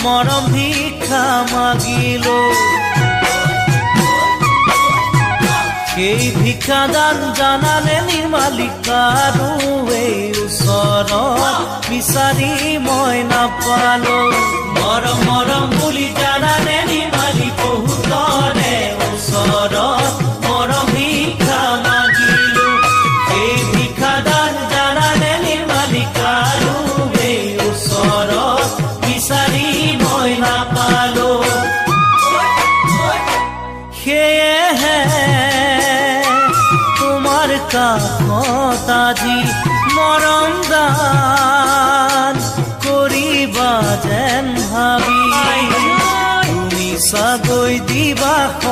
মৰম ভিক্ষা মাগিলো। সেই ভিক্ষাদান জানানে নিৰ্মালিকা আৰু এই ওচৰত বিচাৰি মই নাপালো। মৰম মৰম বুলি জানানে নিৰ্মালি বহুতৰে ওচৰত মৰম ভিক্ষা মাগিলো। সেই ভিক্ষাদান জানানে নিৰ্মালিকা আৰু এই ওচৰত বিচাৰি মই নাপালো। সেয়েহে তোমাৰ কাষত আজি মৰম দান কৰিবা যেন ভাবি তুমি চাগৈ দিবা।